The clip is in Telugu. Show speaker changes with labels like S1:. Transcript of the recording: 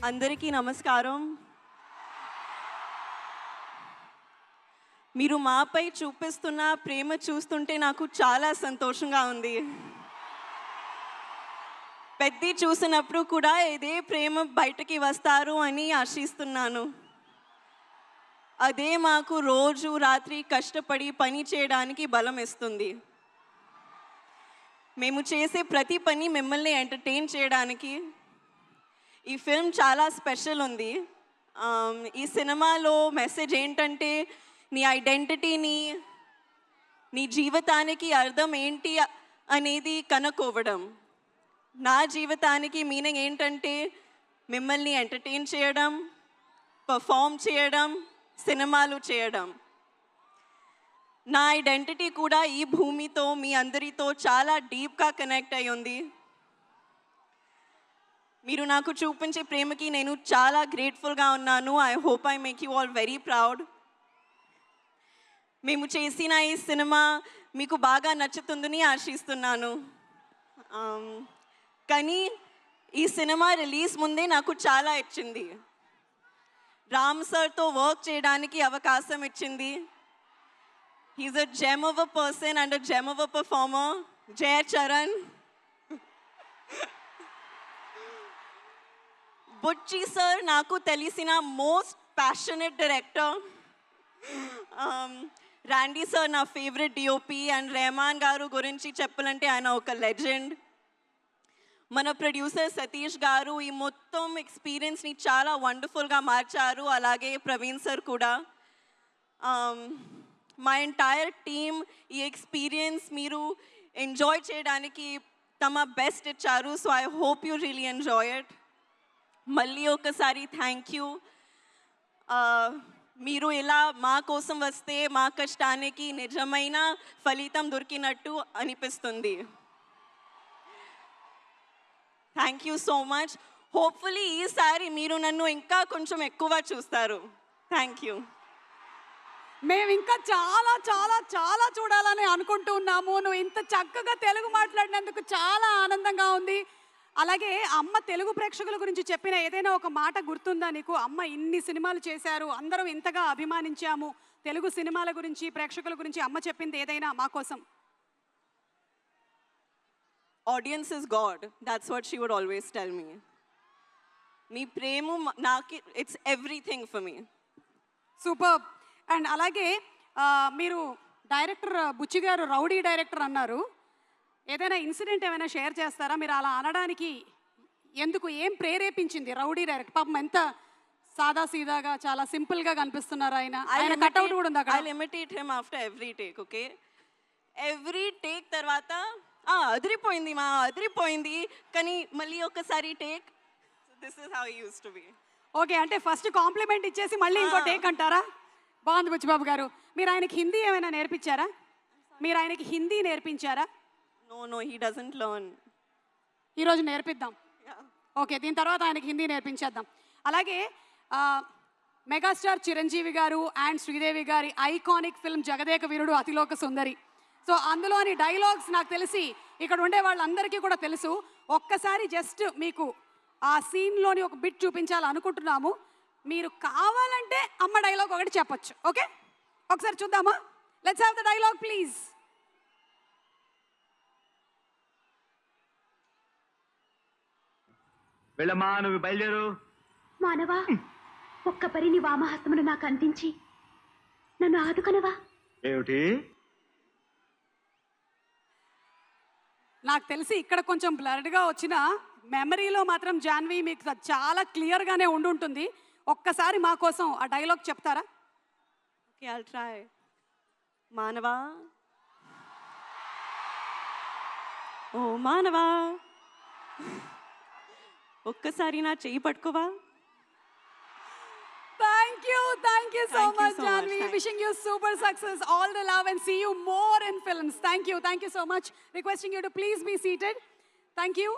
S1: అందరికీ నమస్కారం. మీరు మాపై చూపిస్తున్న ప్రేమ చూస్తుంటే నాకు చాలా సంతోషంగా ఉంది. పెద్ది చూసినప్పుడు కూడా ఇదే ప్రేమ బయటకి వస్తారు అని ఆశిస్తున్నాను. అదే మాకు రోజు రాత్రి కష్టపడి పని చేయడానికి బలం ఇస్తుంది. మేము చేసే ప్రతి పని మిమ్మల్ని ఎంటర్టైన్ చేయడానికి. ఈ ఫిల్మ్ చాలా స్పెషల్ ఉంది. ఈ సినిమాలో మెసేజ్ ఏంటంటే నీ ఐడెంటిటీని, నీ జీవితానికి అర్థం ఏంటి అనేది కనుక్కోవడం. నా జీవితానికి మీనింగ్ ఏంటంటే మిమ్మల్ని ఎంటర్టైన్ చేయడం, పర్ఫామ్ చేయడం, సినిమాలు చేయడం. నా ఐడెంటిటీ కూడా ఈ భూమితో, మీ అందరితో చాలా డీప్గా కనెక్ట్ అయి ఉంది. మీరు నాకు చూపించే ప్రేమకి నేను చాలా గ్రేట్ఫుల్గా ఉన్నాను. I hope I make you all very proud. మేము చేసిన ఈ సినిమా మీకు బాగా నచ్చుతుందని ఆశిస్తున్నాను. కానీ ఈ సినిమా రిలీజ్ ముందే నాకు చాలా ఇచ్చింది. రామ్ సార్తో వర్క్ చేయడానికి అవకాశం ఇచ్చింది. He's a gem of a person and a gem of a performer. Jaya Charan. Buchi sir నాకు తెలిసిన most passionate director. Randy sir నా favourite DOP. And Rahman garu గురించి చెప్పాలంటే ఆయన ఒక లెజెండ్. మన ప్రొడ్యూసర్ సతీష్ గారు ఈ మొత్తం ఎక్స్పీరియన్స్ని చాలా వండర్ఫుల్గా మార్చారు. అలాగే ప్రవీణ్ సార్ కూడా. మా ఎంటైర్ టీమ్ ఈ ఎక్స్పీరియన్స్ మీరు ఎంజాయ్ చేయడానికి తమ బెస్ట్ ఇచ్చారు. So I hope you really enjoy it. మళ్ళీ ఒకసారి థ్యాంక్ యూ. మీరు ఇలా మా కోసం వస్తే మా కష్టానికి నిజమైన ఫలితం దొరికినట్టు అనిపిస్తుంది. Thank you so much. Hopefully ఈసారి మీరు నన్ను ఇంకా కొంచెం ఎక్కువ చూస్తారు. Thank you.
S2: మేము ఇంకా చాలా చాలా చాలా చూడాలని అనుకుంటూ ఉన్నాము. నువ్వు ఇంత చక్కగా తెలుగు మాట్లాడినందుకు చాలా ఆనందంగా ఉంది. అలాగే అమ్మ తెలుగు ప్రేక్షకుల గురించి చెప్పిన ఏదైనా ఒక మాట గుర్తుందా నీకు? అమ్మ ఇన్ని సినిమాలు చేశారు, అందరం ఇంతగా అభిమానించాము, తెలుగు సినిమాల గురించి, ప్రేక్షకుల గురించి అమ్మ చెప్పింది ఏదైనా మా కోసం?
S1: Audience is god. That's what she would always tell me. మీ ప్రేమ నాకు it's everything for me.
S2: Super. And అలాగే మీరు డైరెక్టర్ బుచ్చి గారు రౌడీ డైరెక్టర్ అన్నారు. ఏదైనా ఇన్సిడెంట్ ఏమైనా షేర్ చేస్తారా? మీరు అలా అనడానికి ఎందుకు, ఏం ప్రేరేపించింది? రౌడీ డైరెక్టర్ పాపం ఎంత సాదా సీదాగా చాలా సింపుల్గా కనిపిస్తున్నారు. ఆయన కట్అవుట్ కూడా ఉంది అక్కడ.
S1: I imitate him after every take. Okay, every take తర్వాత అదిరిపోయింది అదిరిపోయింది, కానీ మళ్ళీ ఒకసారి take. This is how he used to be.
S2: Okay, అంటే ఫస్ట్ కాంప్లిమెంట్ ఇచ్చేసి మళ్ళీ ఇంకో టేక్ అంటారా? బాగుంది బుచ్చిబాబు గారు. మీరు ఆయనకి హిందీ ఏమైనా నేర్పించారా? మీరు ఆయనకి Hindi నేర్పించారా?
S1: No, he doesn't learn.
S2: ఈరోజు నేర్పిద్దాం. ఓకే, దీని తర్వాత ఆయనకి హిందీ నేర్పించేద్దాం. అలాగే మెగాస్టార్ చిరంజీవి గారు అండ్ శ్రీదేవి గారి iconic film Jagadeka Veerudu Athiloka Sundari. So అందులోని డైలాగ్స్ నాకు తెలిసి ఇక్కడ ఉండే వాళ్ళందరికీ కూడా తెలుసు. ఒక్కసారి జస్ట్ మీకు ఆ సీన్లోని ఒక బిట్ చూపించాలనుకుంటున్నాము. మీరు కావాలంటే అమ్మ డైలాగ్ ఒకటి చెప్పచ్చు. ఓకే, ఒకసారి చూద్దామా? Let's have the dialogue please.
S3: వెళ్ళమ్మా, నువ్వు బయలుదేరు.
S4: మానవా, ఒక్క పరి నీ వామహస్తమును నాకు అందించి నన్ను ఆదుకనవా?
S3: ఏమిటి?
S2: నాకు తెలిసి ఇక్కడ కొంచెం బ్లర్డ్గా వచ్చిన మెమరీలో మాత్రం జాన్వి మీకు చాలా క్లియర్గానే ఉండుంటుంది. ఒక్కసారి మా కోసం ఆ డైలాగ్ చెప్తారా?
S1: Okay, I'll try. మానవా, ఓ మానవా, ఒక్కసారి నా చెయ్యి పట్టుకోవా?
S2: Thank you so much, Janvi. Wishing you super success, all the love, and see you more in films. Thank you so much. Requesting you to please be seated. Thank you.